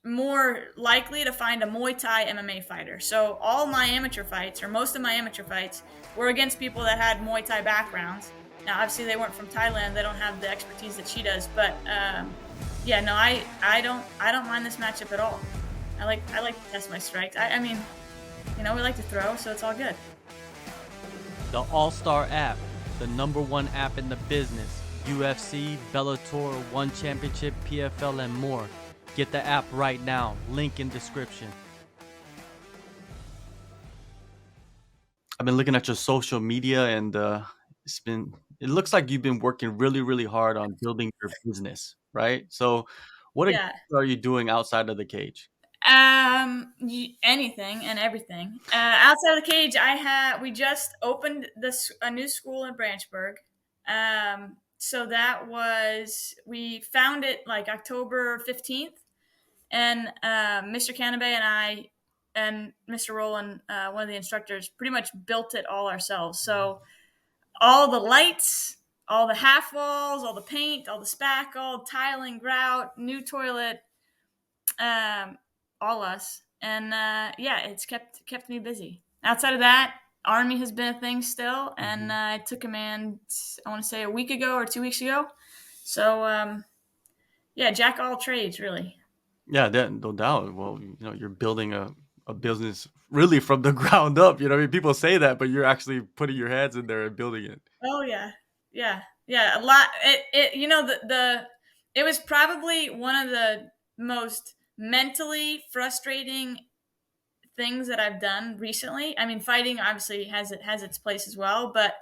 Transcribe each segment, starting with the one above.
more likely to find a Muay Thai MMA fighter. So all my amateur fights, or most of my amateur fights, were against people that had Muay Thai backgrounds. Now, obviously, they weren't from Thailand; they don't have the expertise that she does. But yeah, no, I don't mind this matchup at all. I like to test my strikes. I mean, we like to throw, so it's all good. The AllStar app, the #1 app in the business. UFC, Bellator, One Championship, PFL, and more. Get the app right now. Link in description. I've been looking at your social media, and it looks like you've been working really, really hard on building your business, right? So what Yeah. exactly are you doing outside of the cage? Anything and everything. Outside of the cage, we just opened a new school in Branchburg. So that was we found it like October 15th, and Mr. Canabe and I and Mr. Rowland, one of the instructors, pretty much built it all ourselves. So all the lights, all the half walls, all the paint, all the spackle, tiling, grout, new toilet, um, all us, and yeah, it's kept me busy. Outside of that, Army has been a thing still, and I took command. I want to say a week ago or 2 weeks ago. So yeah, jack of all trades, really. Yeah, that, no doubt. Well, you're building a business really from the ground up. I mean, people say that, but you're actually putting your hands in there and building it. Oh yeah, yeah, yeah. A lot. The it was probably one of the most mentally frustrating things that I've done recently. I mean, fighting obviously has its place as well, but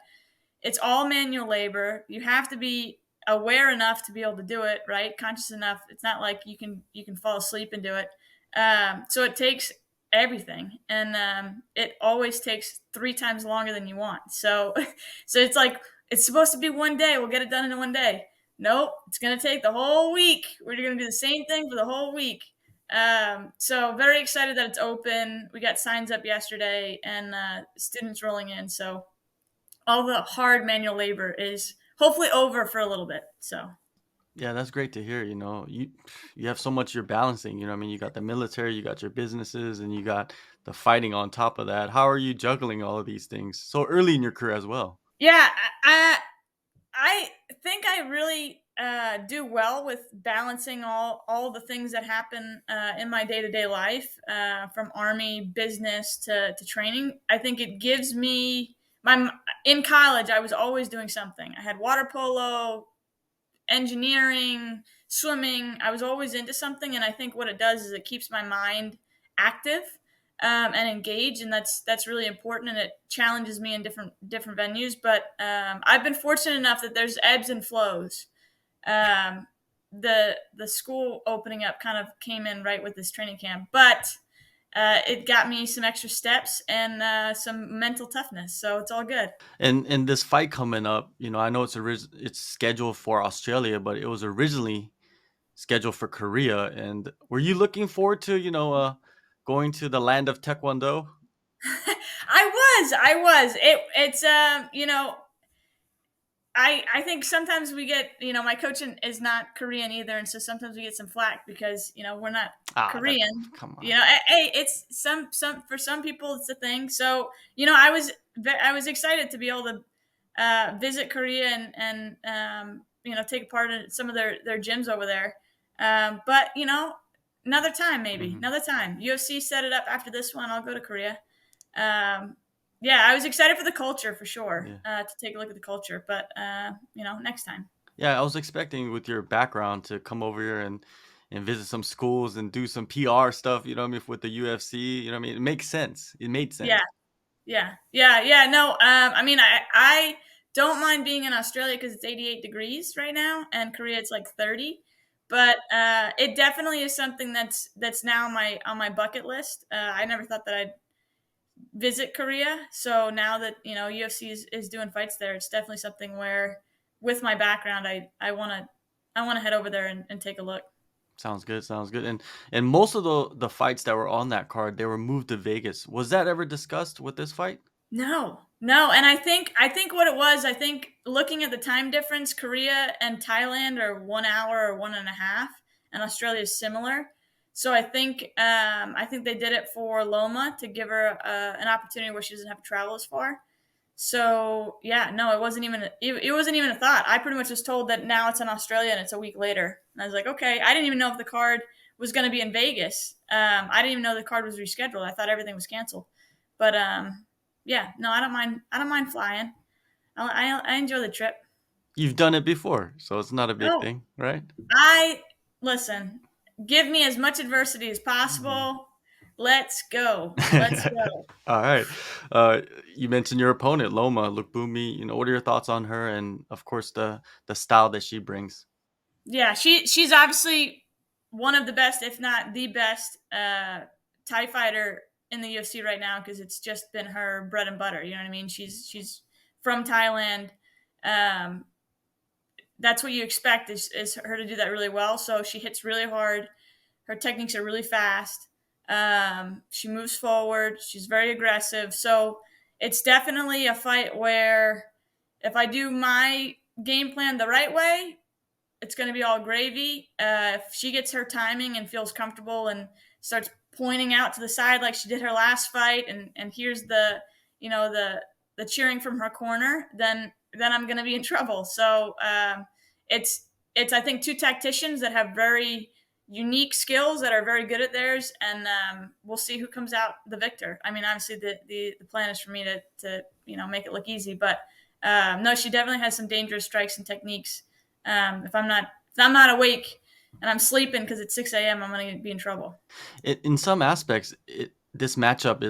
it's all manual labor. You have to be aware enough to be able to do it, right? Conscious enough. It's not like you can fall asleep and do it. So it takes everything, and it always takes 3 times longer than you want. So, so it's like it's supposed to be one day. We'll get it done in one day. Nope, it's gonna take the whole week. We're gonna do the same thing for the whole week. So very excited that it's open. We got signs up yesterday, and students rolling in. So all the hard manual labor is hopefully over for a little bit. So Yeah, that's great to hear. You have so much you're balancing. I mean, you got the military, you got your businesses, and you got the fighting on top of that. How are you juggling all of these things so early in your career as well? yeah, I think I really do well with balancing all the things that happen in my day to day life, from Army business to training. I think it gives me my in college. I was always doing something. I had water polo, engineering, swimming. I was always into something, and I think what it does is it keeps my mind active and engaged, and that's really important. And it challenges me in different venues. But I've been fortunate enough that there's ebbs and flows. Um, the school opening up kind of came in right with this training camp, but it got me some extra steps and some mental toughness, so it's all good. And this fight coming up, I know it's scheduled for Australia, but it was originally scheduled for Korea. And were you looking forward to, going to the land of Taekwondo? I was. It's I think sometimes we get, my coaching is not Korean either, and so sometimes we get some flack because we're not Ah, that Korean. come on. Hey, it's some for some people it's a thing. So I was excited to be able to visit Korea and take part in some of their gyms over there. But another time, maybe Mhm. another time. UFC set it up after this one. I'll go to Korea. Yeah, I was excited for the culture for sure, Yeah. to take a look at the culture, but next time. Yeah, I was expecting with your background to come over here and visit some schools and do some PR stuff, what I mean, with the UFC, what I mean? It makes sense. It made Yeah, sense. yeah. No, I mean, I don't mind being in Australia because it's 88 degrees right now, and Korea it's like 30. But it definitely is something that's now on my bucket list. I never thought that I'd visit Korea. So now that UFC is doing fights there, it's definitely something where, with my background, I want to head over there and take a look. Sounds good. Sounds good. And most of the fights that were on that card, they were moved to Vegas. Was that ever discussed with this fight? No, no, and I think what it was, I think looking at the time difference, Korea and Thailand are 1 hour or one and a half, and Australia is similar. So I think they did it for Loma to give her an opportunity where she doesn't have to travel as far. So yeah, no, it wasn't even a thought. I pretty much was told that now it's in Australia and it's a week later, and I was like, okay. I didn't even know if the card was going to be in Vegas. I didn't even know the card was rescheduled. I thought everything was canceled. But yeah, no, I don't mind. I don't mind flying. I enjoy the trip. You've done it before, so it's not a big Oh, thing, right? I listen. Give me as much adversity as Mhm. possible. Let's go. Let's go. All right. Uh, you mentioned your opponent, Loma Lookboonmee. What are your thoughts on her, and of course the style that she brings? Yeah, she's obviously one of the best, if not the best, Thai fighter in the UFC right now because it's just been her bread and butter. You know what I mean? She's from Thailand. Um, that's what you expect is her to do that really well. So she hits really hard. Her techniques are really fast. She moves forward. She's very aggressive. So it's definitely a fight where if I do my game plan the right way, it's going to be all gravy. If she gets her timing and feels comfortable and starts pointing out to the side like she did her last fight, and here's the you know the cheering from her corner, then I'm going to be in trouble. So it's I think two tacticians that have very unique skills that are very good at theirs, and we'll see who comes out the victor. I mean, obviously the plan is for me to make it look easy, but no, she definitely has some dangerous strikes and techniques. If I'm not awake and I'm sleeping because it's 6 a.m., I'm gonna be in trouble. In some aspects, this matchup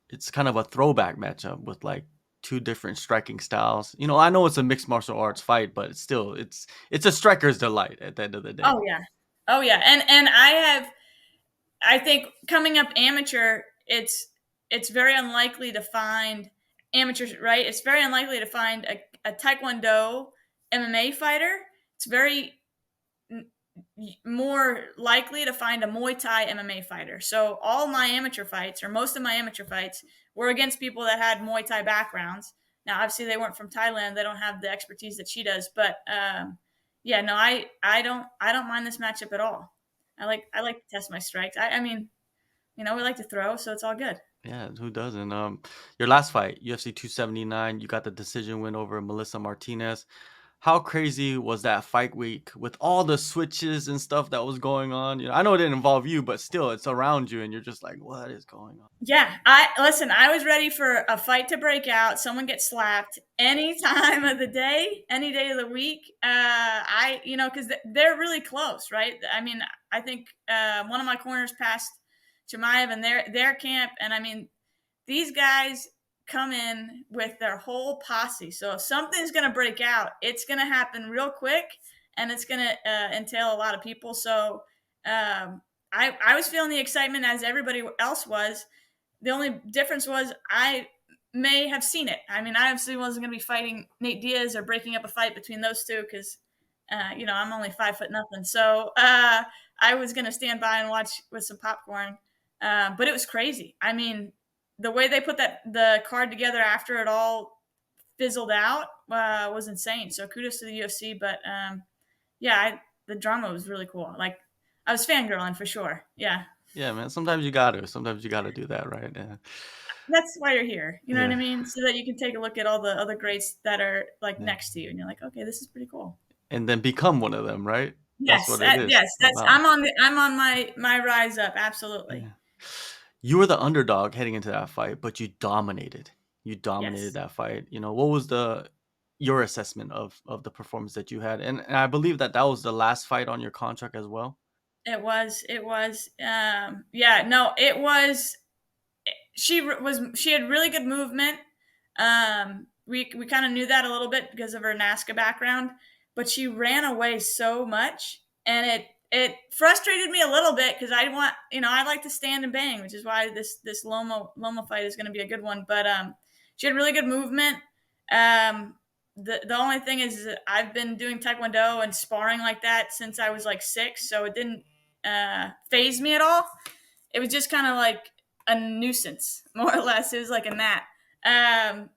it's kind of a throwback matchup with like two different striking styles. I know it's a mixed martial arts fight, but it's a striker's delight at the end of the day. Oh yeah, oh yeah, and I think coming up amateur, it's very unlikely to find amateurs, right? It's very unlikely to find a Taekwondo MMA fighter. It's very more likely to find a Muay Thai MMA fighter. So all my amateur fights, or most of my amateur fights, were against people that had Muay Thai backgrounds. Now, obviously, they weren't from Thailand; they don't have the expertise that she does. But yeah, no, I don't mind this matchup at all. I like to test my strikes. I mean, we like to throw, so it's all good. Yeah, who doesn't? Your last fight, UFC 279, you got the decision win over Melissa Martinez. How crazy was that fight week with all the switches and stuff that was going on? I know it didn't involve you, but still, it's around you, and you're just like, what is going on? Yeah, I listen. I was ready for a fight to break out. Someone get slapped any time of the day, any day of the week. Because they're really close, right? I mean, I think one of my corners passed Chimaev and their camp, and I mean, these guys come in with their whole posse. So if something's going to break out, it's going to happen real quick, and it's going to entail a lot of people. So I was feeling the excitement as everybody else was. The only difference was I may have seen it. I mean, I obviously wasn't going to be fighting Nate Diaz or breaking up a fight between those two because, I'm only 5 foot nothing. So I was going to stand by and watch with some popcorn. But it was crazy. I mean, the way they put the card together after it all fizzled out was insane. So kudos to the UFC. But yeah, the drama was really cool. Like I was fangirling for sure. Yeah. Yeah, man. Sometimes you gotta do that, right? Yeah. That's why you're here. You know what I Yeah. mean? So that you can take a look at all the other greats that are like Yeah. next to you, and you're like, okay, this is pretty cool. And then become one of them, right? That's Yes, what it is yes, that's about. I'm on my rise up. Absolutely. Yeah. You were the underdog heading into that fight, but you dominated. You dominated Yes, that fight. What was the your assessment of the performance that you had? And I believe that was the last fight on your contract as well. it was. It was. Yeah, no, it was. She had really good movement. We kind of knew that a little bit because of her NASCA background, but she ran away so much, and it frustrated me a little bit because I like to stand and bang, which is why this Loma fight is going to be a good one. But she had really good movement. Um, the only thing is that I've been doing Taekwondo and sparring like that since I was like 6, so it didn't phase me at all. It was just kind of like a nuisance, more or less. It was like a gnat. Um,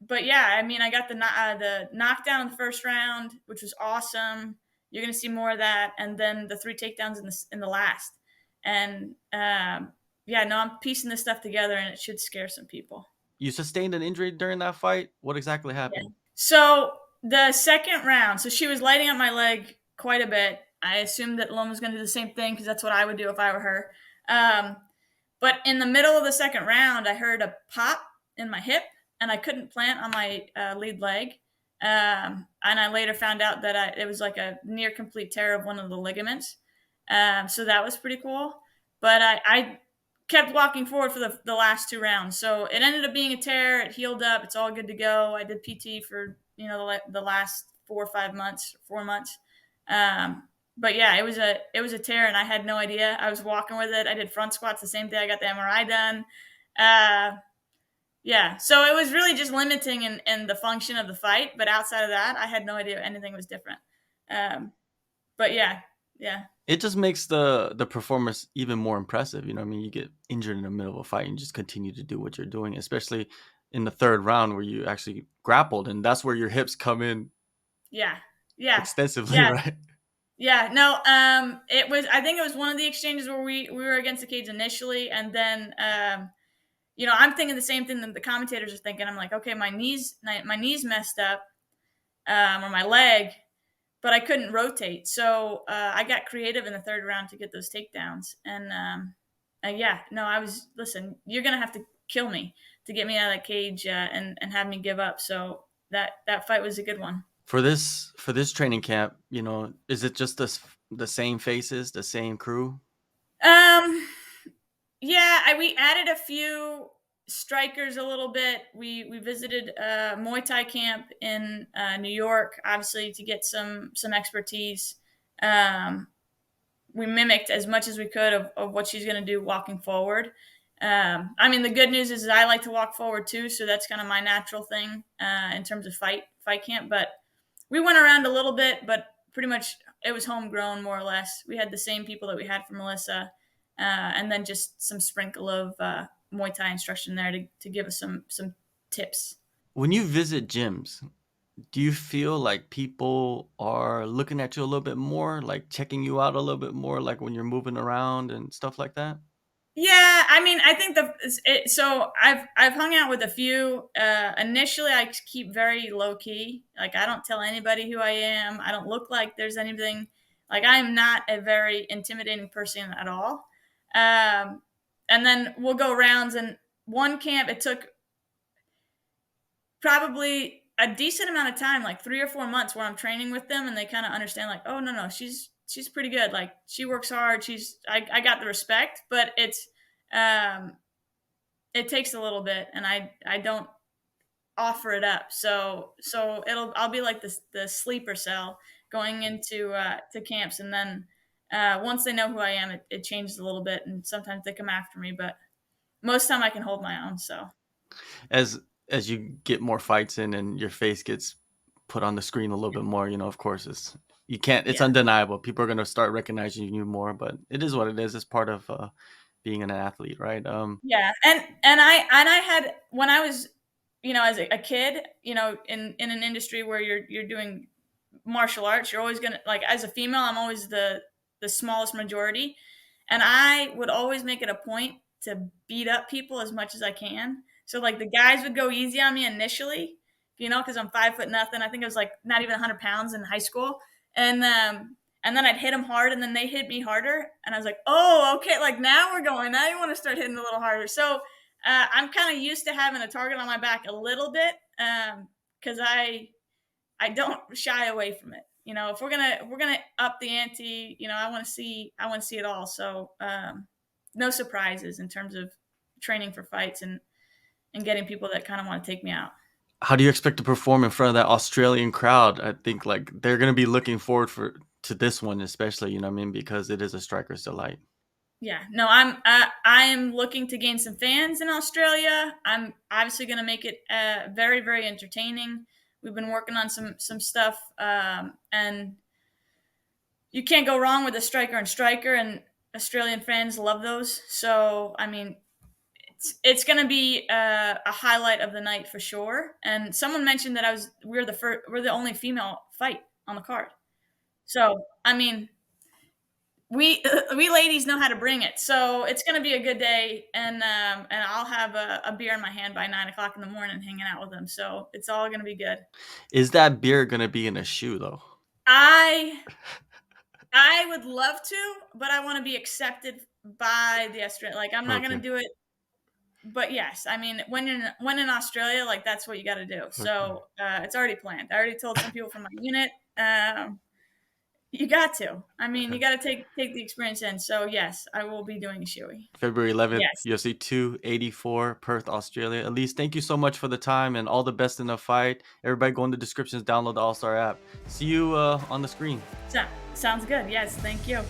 but yeah, I mean, I got the knockdown in the first round, which was awesome. You're gonna see more of that, and then the 3 takedowns in the last. And yeah, no, I'm piecing this stuff together, and it should scare some people. You sustained an injury during that fight. What exactly Yeah. happened? So the second round, so she was lighting up my leg quite a bit. I assumed that Loma was going to do the same thing because that's what I would do if I were her. Um, but in the middle of the second round, I heard a pop in my hip, and I couldn't plant on my lead leg. And I later found out that it was like a near complete tear of one of the ligaments. So that was pretty cool. But I kept walking forward for the last two rounds. So it ended up being a tear. It healed up. It's all good to go. I did PT for the last 4 or 5 months, 4 months. Um, but yeah, it was a tear, and I had no idea. I was walking with it. I did front squats the same day I got the MRI done. Uh, yeah, so it was really just limiting in the function of the fight. But outside of that, I had no idea anything was different. Um, but yeah, yeah. It just makes the performance even more impressive. I mean, you get injured in the middle of a fight and just continue to do what you're doing, especially in the third round where you actually grappled, and that's where your hips come in Yeah. Yeah. extensively, Yeah. right? Yeah. No, it was I think it was one of the exchanges where we were against the cage initially, and then I'm thinking the same thing that the commentators are thinking. I'm like, okay, my knees messed up, or my leg, but I couldn't rotate. So I got creative in the third round to get those takedowns. And yeah, no, I was listen. You're gonna have to kill me to get me out of that cage, and have me give up. So that fight was a good one. For this training camp, is it just the same faces, the same crew? Um, yeah, we added a few strikers a little bit. We visited Muay Thai camp in New York, obviously to get some expertise. Um, we mimicked as much as we could of what she's going to do walking forward. I mean, the good news is I like to walk forward too, so that's kind of my natural thing in terms of fight camp. But we went around a little bit, but pretty much it was homegrown more or less. We had the same people that we had for Melissa, and then just some sprinkle of Muay Thai instruction there to give us some tips. When you visit gyms, do you feel like people are looking at you a little bit more, like checking you out a little bit more, like when you're moving around and stuff like that? Yeah, I mean, I think so I've hung out with a few. Initially, I keep very low key. Like I don't tell anybody who I am. I don't look like there's anything. Like I am not a very intimidating person at all. Um, and then we'll go rounds. And one camp, it took probably a decent amount of time, like 3 or 4 months, where I'm training with them, and they kind of understand, like, oh no, she's pretty good. Like she works hard. I got the respect, but um, it takes a little bit, and I don't offer it up. So I'll be like the sleeper cell going into to camps, and then once they know who I am, it changes a little bit, and sometimes they come after me, but most of the time I can hold my own. So As you get more fights in and your face gets put on the screen a little bit more, of course it's yeah. undeniable. People are gonna start recognizing you more, but it is what it is. It's part of being an athlete, right? Yeah, and I had when I was, as a kid, in an industry where you're doing martial arts, you're always gonna like as a female, I'm always the smallest majority, and I would always make it a point to beat up people as much as I can. So like the guys would go easy on me initially, because I'm 5 foot nothing. I think I was like not even 100 pounds in high school, and then I'd hit them hard, and then they hit me harder, and I was like, oh, okay, like now we're going. Now you want to start hitting a little harder. So I'm kind of used to having a target on my back a little bit, because I don't shy away from it. If we're gonna up the ante, I want to see it all. So no surprises in terms of training for fights and getting people that kind of want to take me out. How do you expect to perform in front of that Australian crowd? I think like they're gonna be looking forward to this one, especially, what I mean, because it is a striker's delight. Yeah, no, I am looking to gain some fans in Australia. I'm obviously going to make it very very entertaining. We've been working on some stuff, and you can't go wrong with a striker and striker, and Australian fans love those. So I mean, it's going to be a highlight of the night for sure. And someone mentioned that we're the only female fight on the card. So I mean, we ladies know how to bring it, so it's gonna be a good day, and I'll have a beer in my hand by 9 o'clock in the morning, hanging out with them. So it's all gonna be good. Is that beer gonna be in a shoe though? I I would love to, but I want to be accepted by the Australian. Like I'm not gonna Okay. do it, but yes, I mean when in Australia, like that's what you got to do. Okay. So it's already planned. I already told some people from my unit. You got to. I mean, Okay. you got to take the experience in. So yes, I will be doing a shoey. February 11th, Yes. UFC 284, Perth, Australia. Elise, thank you so much for the time and all the best in the fight. Everybody go in the descriptions, download the AllStar app. See you on the screen. So, sounds good. Yes, thank you.